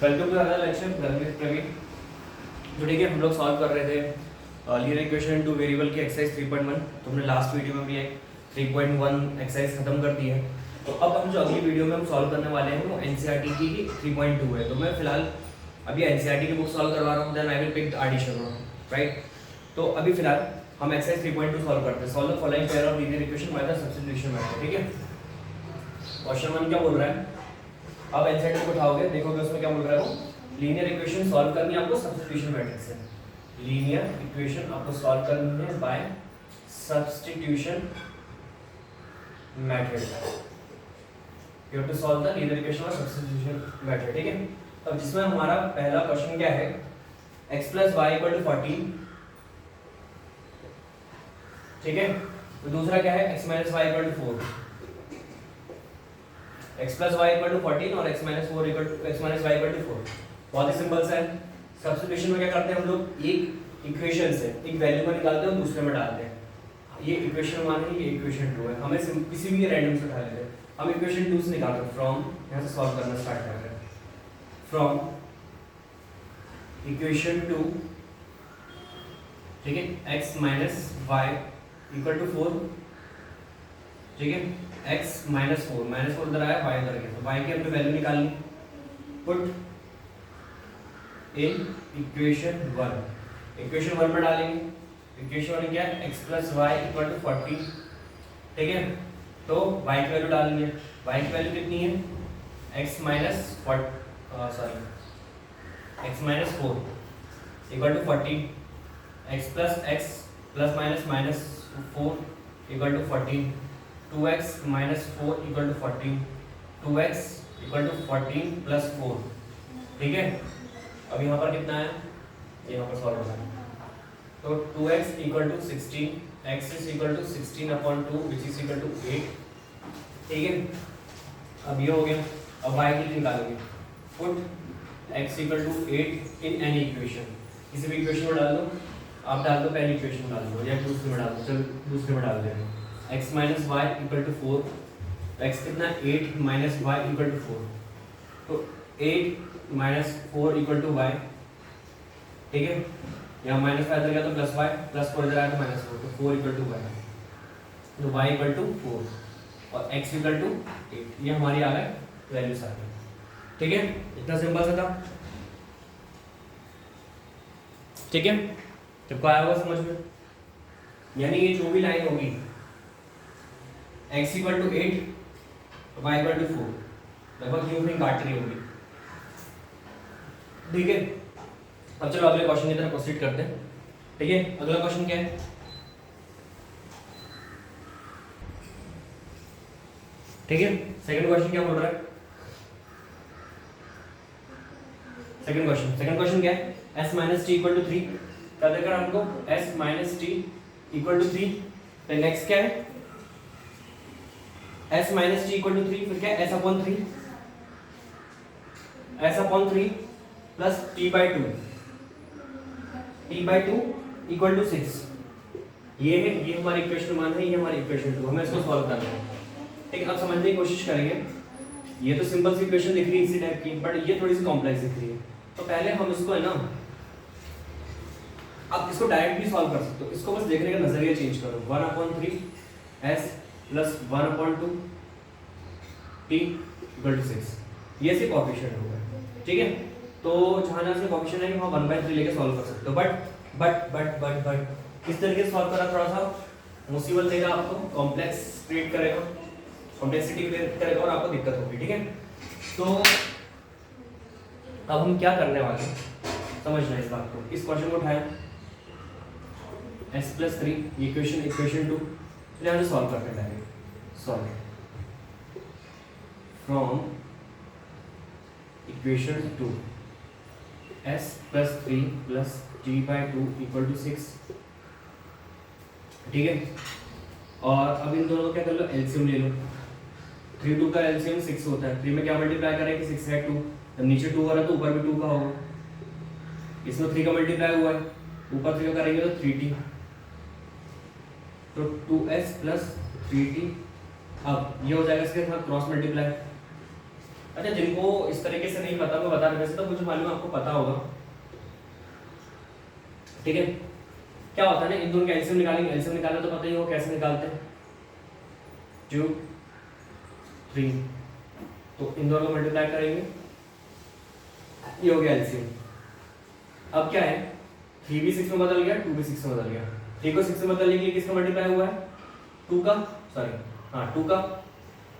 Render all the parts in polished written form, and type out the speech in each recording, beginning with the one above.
Welcome to other lecture Praveen. तो ठीक है, हम लोग सॉल्व कर रहे थे लीनियर इक्वेशन टू वेरिएबल की एक्सरसाइज 3.1। तो हमने लास्ट वीडियो में भी एक 3.1 एक्सरसाइज खत्म कर दी है। तो अब हम जो अगली वीडियो में हम सॉल्व करने वाले हैं वो एनसीईआरटी की 3.2 है। तो मैं फिलहाल अभी एनसीईआरटी की बुक सॉल्व करवा रहा हूँ, then I will pick R D Sharma, right. तो अभी फिलहाल हम एक्सरसाइज 3.2 सॉल्व करते हैं। Solve the following pair of linear equation by the substitution method. ठीक है, क्वेश्चन 1 क्या बोल रहा है? अब एनसीईआरटी को उठाओगे, देखोगे उसमें क्या बोल रहा है वो, लीनियर इक्वेशन सॉल्व करनी है आपको सब्स्टिट्यूशन मेथड से। लीनियर इक्वेशन आपको सॉल्व करनी है by substitution method. You have to solve the linear equation by substitution method. ठीक है, अब जिसमें हमारा पहला क्वेश्चन क्या है, x plus y equal to 14। ठीक है, तो दूसरा क्या है, x minus y equal to 4। x plus y equal to 14 और x minus y equal to 4। बहुत ही सिंपल सा है। सब्स्टिट्यूशन में क्या करते हैं हम लोग, एक इक्वेशन से एक वैल्यू को निकालते हैं और दूसरे में डालते हैं। ये इक्वेशन 1 है, ये इक्वेशन 2 है। हमें किसी भी रैंडम से उठा लेते हैं। हम इक्वेशन 2 से निकाल रहे हैं, फ्रॉम, यहाँ से सॉल्व करना स्टार्ट कर रहे हैं। फ्रॉम इक्वेशन 2, ठीक है, x minus y equal to 4। ठीक है, x माइनस 4 इधर आया, y इधर गया, तो y की हमने वैल्यू निकालनी। Put in equation 1। इक्वेशन 1 में डालेंगे। इक्वेशन 1 क्या है, x plus y equal to 40। ठीक है, तो y की वैल्यू डालेंगे। y की वैल्यू कितनी है, x minus 4 equal to 40। x plus minus minus 4 equal to 14। 2x minus 4 equal to 14। 2x equal to 14 plus 4। ठीक है, अब यहाँ पर कितना है, यहाँ पर सॉल्व होगा। तो 2x equal to 16, x is equal to 16 upon 2 which is equal to 8। ठीक है, अब ये हो गया। अब y की निकालेंगे। Put x equal to 8 in any equation. किसी भी इक्वेशन में डाल दो, आप डाल दो, पहली इक्वेशन में डाल दो या दूसरे में डाल दो। चलो दूसरे में डाल देंगे। x minus y equal to 4। x कितना, 8 माइनस वाई इक्वल टू 4। तो 8 माइनस 4 इक्वल टू वाई। ठीक है, यहाँ माइनस फाइव इधर गया तो प्लस वाई, प्लस 4 इधर आया तो माइनस 4, तो 4 इक्वल टू वाई। तो y इक्वल टू 4 और x इक्वल टू 8। ये हमारी आ गए वैल्यूज आ गई। ठीक है, इतना सिंपल सा था। ठीक है, सबको आया होगा समझ में। यानी ये जो भी लाइन होगी, x equal to 8 y equal to 4, लगभग यूं ही काट रही होगी। ठीक है, अब चलो अगले क्वेश्चन की तरफ प्रोसीड करते हैं। ठीक है, अगला क्वेश्चन क्या है, ठीक है, सेकंड क्वेश्चन क्या बोल रहा है? सेकंड क्वेश्चन क्या है, s minus t equal to 3। क्या देकर हमको, s minus t equal to 3। फिर नेक्स्ट क्या है, s minus t equal to 3, फिर क्या है, s upon 3 plus t by 2 equal to 6। ये है, ये हमारी इक्वेशन 1 है, ये हमारी इक्वेशन 2। हमें इसको सॉल्व करना है। ठीक है, अब समझने की कोशिश करेंगे। ये तो सिंपल सी इक्वेशन दिख रही है इसी टाइप की, बट ये थोड़ी सी कॉम्प्लेक्स दिख रही है। तो पहले हम इसको है ना, आप इसको डायरेक्ट भी सॉल्व कर सकते हो। इसको बस देखने का नजरिया चेंज करो। 1/3 s प्लस 1/2 t इक्वल टू 6। ये से कोएफिशिएंट होगा। ठीक है, तो जहाँ से कोएफिशिएंट है वहाँ 1/3 लेके सॉल्व कर सकते हो। बट किस तरीके से सॉल्व करा, थोड़ा सा मुसीबत देगा आपको, कॉम्प्लेक्स क्रिएट करेगा, कॉम्प्लेक्सिटी क्रिएट करेगा और आपको दिक्कत होगी। ठीक है, तो अब हम क्या करने वाले हैं, समझना इस बात को। इस क्वेश्चन को उठाया, s प्लस 3 इक्वेशन 2, तो यहाँ से सॉल्व करते हैं direct. Solve from equation 2, s plus 3 plus t by 2 equal to 6। ठीक है, और अब इन दोनों को क्या कर लो, एलसीएम ले लो। 3 2 का एलसीएम 6 होता है। 3 में क्या मल्टीप्लाई करें कि 6 है 2, जब नीचे 2 हो रहा है तो ऊपर भी 2 का होगा। इसमें 3 का मल्टीप्लाई हुआ है, ऊपर 3 का करेंगे तो 3t, तो 2s प्लस 3t। अब ये हो जाएगा इसके साथ क्रॉस मल्टीप्लाई, अच्छा, जिनको इस तरीके से नहीं पता मैं बता रहा, वैसे तो मुझे मालूम है आपको पता होगा, ठीक है। क्या होता है ना, इन दोनों का एलसीएम निकालेंगे, एलसीएम निकालना तो पता ही हो कैसे निकालते हैं, 2 3, तो इन दोनों को मल्टीप्लाई करेंगे, ये हो गया एलसीएम। अब क्या है, 3 भी 6 में बदल गया, 2 भी 6 में बदल गया। 3 को 6 में बदलने के लिए किसका मल्टीप्लाई हुआ है, 2 का, सॉरी हाँ 2 का,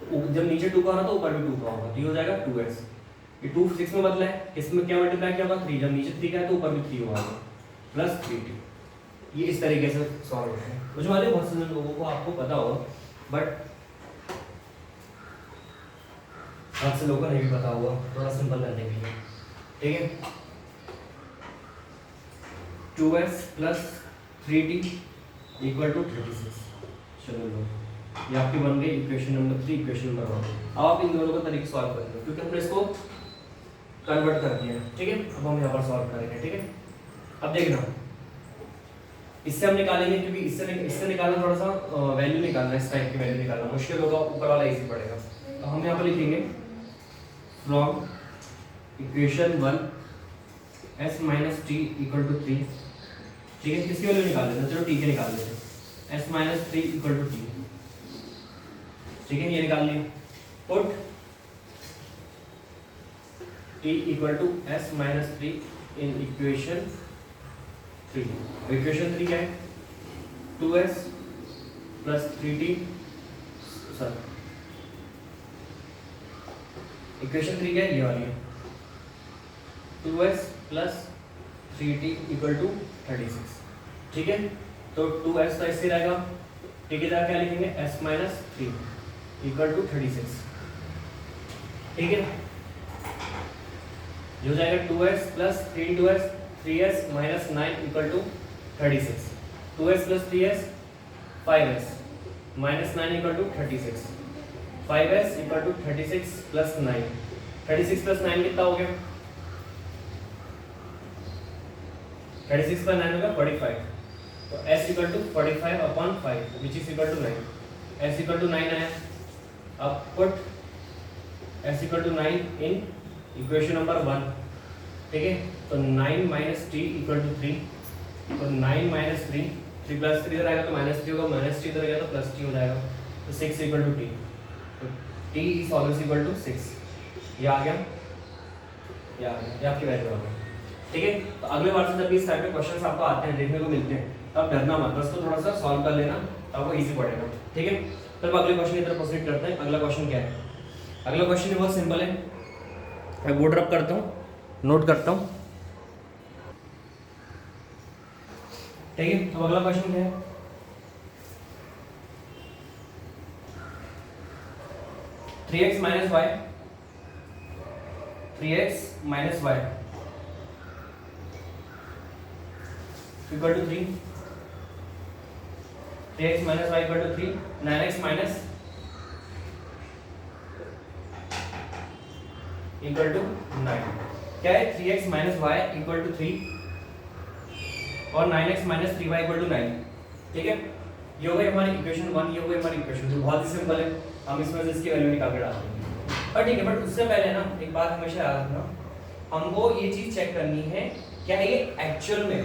जब नीचे 2 का हो रहा तो ऊपर भी 2 का होगा, तो ये हो जाएगा 2s। ये 2 6 में बदला है, इसमें क्या मल्टीप्लाई किया होगा 3, जब नीचे 3 का है तो ऊपर भी 3 होगा, प्लस 3t। ये इस तरीके से सॉल्व होता है। मुझे मालूम है बहुत सारे लोगों को आपको पता होगा, बट बहुत से लोगों को नहीं भी पता होगा, थोड़ा सिंपल करने के लिए, ठीक है। 2s plus 3t equal to 36। चलो लो, ये आपकी बन गई इक्वेशन नंबर 3, इक्वेशन नंबर 1। अब आप इन दोनों का तरीके सॉल्व करेंगे, क्योंकि हमने इसको कन्वर्ट कर दिया, ठीक है। अब हम यहाँ पर सॉल्व करेंगे, ठीक है। अब देखना, इससे हम निकालेंगे, क्योंकि इससे निकालना थोड़ा सा वैल्यू निकालना, इस टाइप की वैल्यू निकालना मुश्किल होगा, ऊपर वाला इजी पड़ेगा। तो हम यहाँ पर लिखेंगे from equation 1 s minus t equal to 3, ठीक है। किसकी वैल्यू निकाल लेते हैं, चलो टी के निकाल लेते हैं, s minus 3 equal to t, ठीक है, ये निकाल लिया। Put t equal to s minus 3 in equation 3। Equation 3 क्या है, 2s plus 3t, sorry equation 3 क्या है, ये वाली है, 2s plus 3t equal to 36, ठीक है। तो 2s तो ऐसे रहेगा, t की जगह क्या लिखेंगे, s माइनस 3 इक्वल टू 36, ठीक है। ये हो जाएगा 2s plus 3 3s minus 9 equal to 36, 2s plus 3s 5s minus 9 equal to 36, 5s equal to 36 plus 9, 36 plus 9 कितना हो गया, 36 प्लस 9 होगा 45, तो s equal to 45 upon 5 which is equal to 9, s equal to 9 आया। अब put s equal to 9 in equation number 1, ठीक है। तो 9 माइनस टी इक्वल टू 3, तो 9 माइनस 3, 3 प्लस 3 इधर आएगा तो माइनस 3 होगा, माइनस 3 इधर गया तो प्लस टी हो जाएगा, तो 6 इक्वल टू टी, तो t is always equal to 6। ये आ गया, ये आ गया, ये आपकी वैल्यू आ गई, ठीक है। तो अगले बार से जब इस टाइप के क्वेश्चंस आपको आते हैं, देखने को मिलते हैं, तब डरना मत, बस तो थोड़ा सा सॉल्व कर लेना, तो आपको इजी पड़ेगा, ठीक है। तो अगले क्वेश्चन की तरफ प्रोसीड करते हैं। अगला क्वेश्चन क्या है, अगला क्वेश्चन बहुत सिंपल है, मैं बोर्ड रब करता हूँ, नोट करता हूँ, ठीक है। तो अगला क्वेश्चन क्या है, 3x minus y, 3x minus y equal to 3, 3x minus y equal to 3, 9x minus equal to 9। क्या है, 3x minus y equal to 3 और 9x minus 3y equal to 9, ठीक है। ये हो गई हमारी इक्वेशन 1, ये हो गई हमारी इक्वेशन 2, बहुत ही सिंपल है, हम इसमें से इसकी वैल्यू निकाल के डाल देंगे। और ठीक है, बट उससे पहले ना एक बात हमेशा याद रखना, हमको ये चीज चेक करनी है क्या ये एक्चुअल में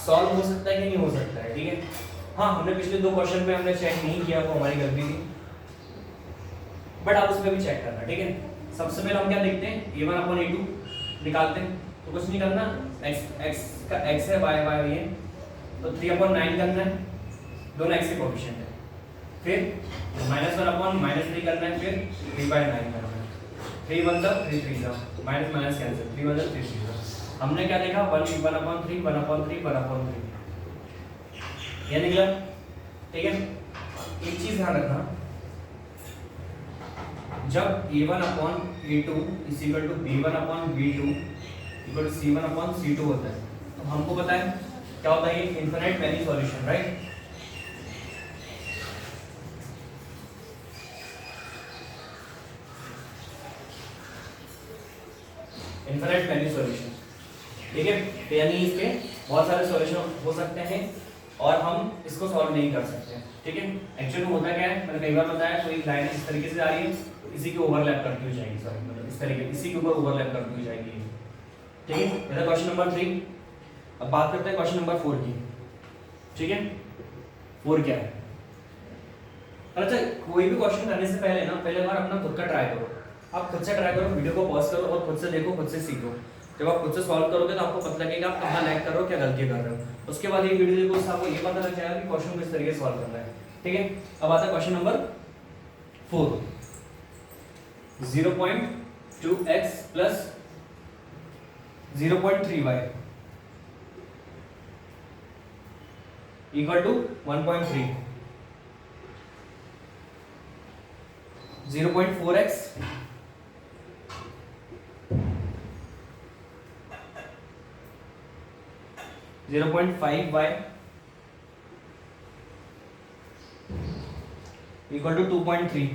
सॉल्व हो सकता है कि नहीं हो सकता है, ठीक है। हाँ, हमने पिछले 2 क्वेश्चन में हमने चेक नहीं किया, वो हमारी गलती थी, बट आप उसमें भी चेक करना, ठीक है। सबसे पहले हम क्या देखते हैं, a1 अपॉन a2 निकालते हैं, तो कुछ नहीं करना, x का x है, y है, तो 3/9 करना है, दोनों x के कोएफिशिएंट है, फिर -1 अपॉन -3 करना है, फिर 3/9 करना है, 3 1 जा 3 3 जा, माइनस माइनस कैंसिल, 3 1 जा 3 3 जा। हमने क्या देखा, 1/3 1/3 1/3, ये निकला, ठीक है। एक चीज ध्यान रखना, जब a1 upon a2 is equal to b1 upon b2 equal to c1 upon c2 होता है, तो हमको पता है क्या होता है, ये infinite many solution, right. Infinite many solution, ठीक है। तो यानी इसके बहुत सारे सॉल्यूशन हो सकते हैं और हम इसको सॉल्व नहीं कर सकते, ठीक है। एक्चुअली होता क्या है, मैंने कई बार बताया, कोई लाइन इस तरीके से जा रही है, तो इसी की ओवरलैप करती हुई जाएगी, सॉरी मतलब इस तरीके इसी के ऊपर ओवरलैप करती हुई जाएगी, ठीक है। ये था क्वेश्चन नंबर 3। अब बात करते हैं क्वेश्चन नंबर 4 की, ठीक है। 4 क्या है? अच्छा, कोई भी क्वेश्चन करने से पहले ना पहले बार अपना खुद का ट्राई करो, आप खुद से ट्राई करो, वीडियो को पॉज करो और खुद से देखो, खुद से सीखो। जब आप खुद से सॉल्व करोगे तो आपको पता लगेगा आप कहाँ लैग कर रहे हो, क्या गलती कर रहे हो। उसके बाद ये वीडियो देखो, उससे आपको ये पता लग जाएगा कि क्वेश्चन किस तरीके से सॉल्व करना है, ठीक है। अब आता है question number 4। 0.2x plus 0.3y equal to 1.3, 0.4x 0.5y equal to 2.3,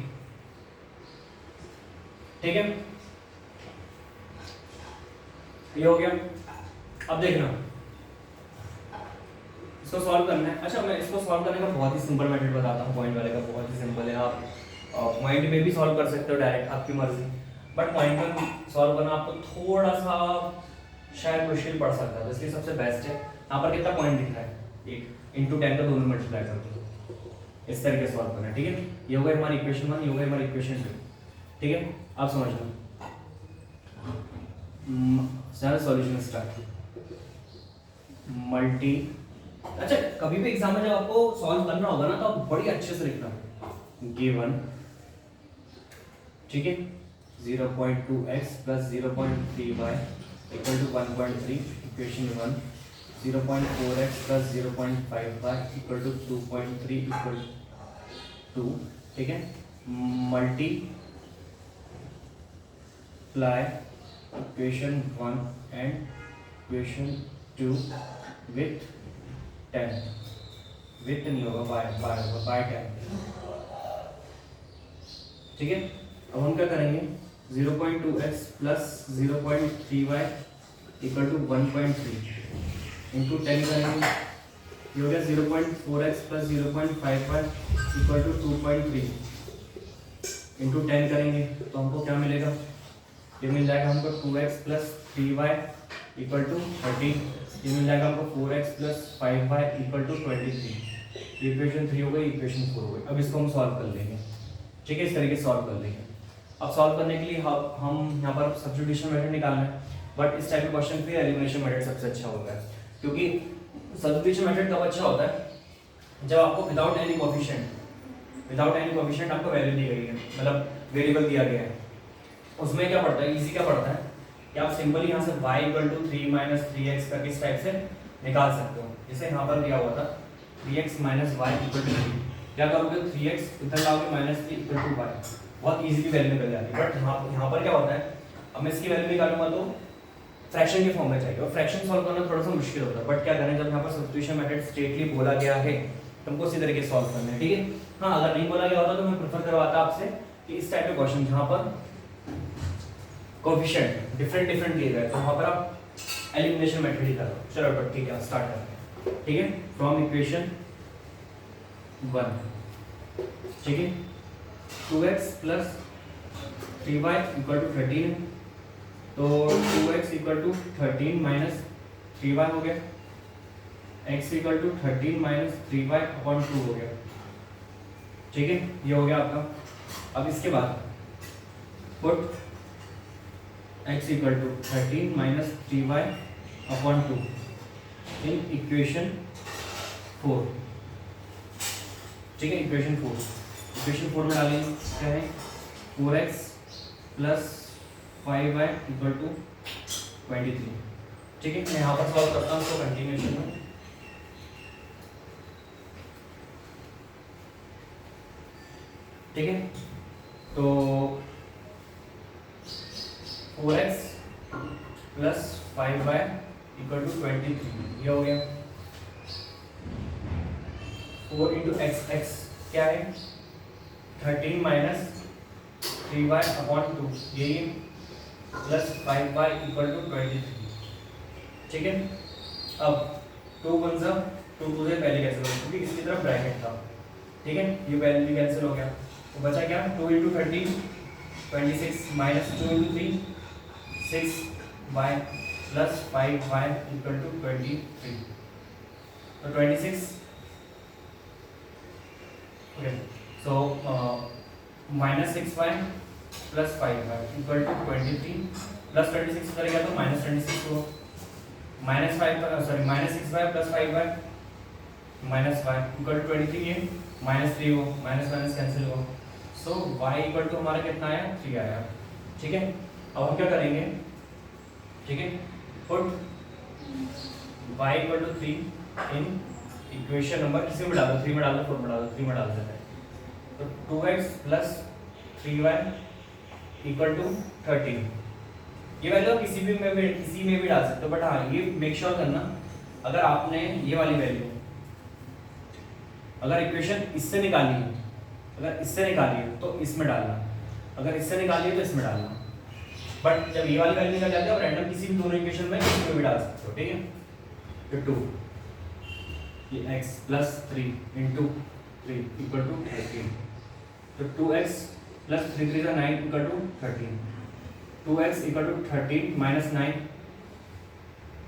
ठीक है। ये हो गया। अब देखना इसको सॉल्व करना है। अच्छा, मैं इसको सॉल्व करने का बहुत ही सिंपल मेथड बताता हूँ, पॉइंट वाले का बहुत ही सिंपल है। आप पॉइंट में भी सॉल्व कर सकते हो डायरेक्ट, आपकी मर्जी, बट पॉइंट में सॉल्व करना आपको थोड़ा सा शायद मुश्किल पड़ सकता है, इसलिए सबसे बेस्ट है। यहाँ पर कितना पॉइंट दिख रहा है, 1 × 10 का दोनों मल्टीप्लाई कर दो, इस तरीके से सॉल्व करना है, ठीक है। ये हो गई हमारी इक्वेशन 1, ये हो गई हमारी इक्वेशन 2, ठीक है। आप समझना, सॉल्यूशन स्टार्ट। मल्टी, अच्छा कभी भी एग्जाम में जब आपको सॉल्व करना होगा ना तो आप बड़ी अच्छे से लिखना, गिवन, ठीक है, 0.2x plus 0.3y equal to 1.3, equation 1, 0.4x plus 0.5y equal to 2.3 equal to, ठीक है। Multiply equation 1 and equation 2 with 10, with नहीं होगा, बाय होगा, बाय 10, ठीक है। अब हम क्या करेंगे, 0.2x plus 0.3y equal to 1.3 into 10 करेंगे, ये हो गया 0.4x plus 0.5y equal to 2.3 into 10 करेंगे तो हमको क्या मिलेगा, ये मिल जाएगा हमको 2x plus 3y equal to 13, ये मिल जाएगा हमको 4x plus 5y equal to 23। Equation 3 हो गई, इक्वेशन 4 हो गई। अब इसको हम सॉल्व कर लेंगे, ठीक है, इस तरीके से सॉल्व कर लेंगे। अब सॉल्व करने के लिए हम यहाँ पर सब्स्टिट्यूशन मेथड निकालना है, बट इस टाइप के क्वेश्चन पे एलिमिनेशन मेथड सबसे अच्छा होता है, क्योंकि सब्स्टिट्यूशन मेथड तब अच्छा होता है जब आपको विदाउट एनी कोफिशिएंट आपको वैल्यू दी गई है, मतलब वेरिएबल दिया गया है। उसमें क्या पड़ता है, इजी क्या पड़ता है कि आप सिंपली यहाँ से y equal to 3 minus 3x करके इस टाइप से निकाल सकते हो। जैसे यहाँ पर दिया हुआ था 3x minus y equal to 3, क्या करोगे, 3x इधर लाओगे माइनस 3 इक्वल टू y, बहुत इजीली वैल्यू निकल जाती है। बट यहाँ पर क्या होता है, अब मैं इसकी वैल्यू निकालूंगा तो फ्रैक्शन के फॉर्म में चाहिए, और फ्रैक्शन सॉल्व करना थोड़ा सा मुश्किल होता है। बट क्या करें, जब यहाँ पर सब्स्टिट्यूशन मेथड स्ट्रेटली बोला गया है तो हमको उसी तरीके से सॉल्व करना है, ठीक है। हाँ, अगर नहीं बोला गया होता तो मैं प्रेफर करवाता आपसे कि इस टाइप के क्वेश्चन जहाँ पर कोफिशिएंट डिफरेंट दिए गए तो वहाँ पर आप एलिमिनेशन मेथड ही करो। चलो बट ठीक है, स्टार्ट करते हैं, ठीक है। फ्रॉम इक्वेशन 1, ठीक है, 2x plus 3y equal to 13 है, तो 2x equal to 13 minus 3y हो गया, x equal to 13 minus 3y upon 2 हो गया, ठीक है, ये हो गया आपका। अब इसके बाद put x equal to 13 minus 3y upon 2 in equation 4, ठीक है, इक्वेशन 4 में डालेंगे क्या है, 4x plus 5y equal to 23, ठीक है। मैं यहाँ पर सॉल्व करता हूँ इसको कंटिन्यूएशन में, ठीक है। तो 4x plus 5y equal to 23, ये हो गया। 4 इंटू x क्या है, 13 माइनस 3y अपॉन 2, यही प्लस 5y इक्वल टू 23, ठीक है। अब 2 1 से पहले कैंसिल हो, क्योंकि इसकी तरफ ब्रैकेट था, ठीक है, ये वैल्यू कैंसिल हो गया, तो बचा क्या, 2 into 13 26 minus 2 into 3 6y plus 5y equal to 23। तो 26 okay, so minus 6y plus 5y equal to 23 plus 26 करेगा तो माइनस 26 हो, minus 5 sorry minus 6y plus 5y minus y equal to 23, ये माइनस 3 हो, माइनस माइनस कैंसिल हो, सो y equal to हमारा कितना आया 3 आया। ठीक है, अब हम क्या करेंगे, ठीक है, put y equal to 3 in equation number किसी में डालो, 3 में डालो, 4 में डालो, 3 में डाल देते हैं, तो 2x plus 3y equal to 13। ये वैल्यू किसी में भी डाल सकते हो, बट हाँ ये मेक श्योर करना अगर आपने ये वाली वैल्यू अगर इक्वेशन इससे निकाली है, अगर इससे निकाली है तो इसमें डालना, अगर इससे निकाली है तो इसमें डालना, बट जब ये वाली वैल्यू निकल जाती है आप रैंडम किसी भी दोनों इक्वेशन में किसी में भी डाल सकते हो। ठीक है, तो 2 ये x plus 3 into 3 equal to 13, तो 2x plus 3 3 9 equal to 13, 2x equal to 13 minus 9,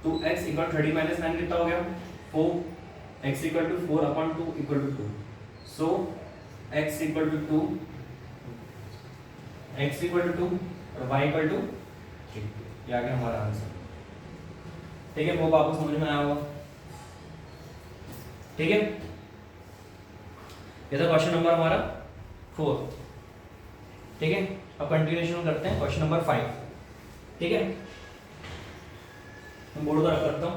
2x equal 30 minus 9 कितना हो गया 4, x equal to 4 upon 2 equal to 2, so x equal to 2, x equal to 2 और y इक्वल टू 3, ये आ गया हमारा answer. ठीक है, वो आपको समझ में आया होगा। ठीक है, ये था क्वेश्चन नंबर हमारा 4। ठीक है, अब कंटिन्यूएशन करते हैं क्वेश्चन नंबर 5। ठीक है, मैं बोर्ड पर रख करता हूँ।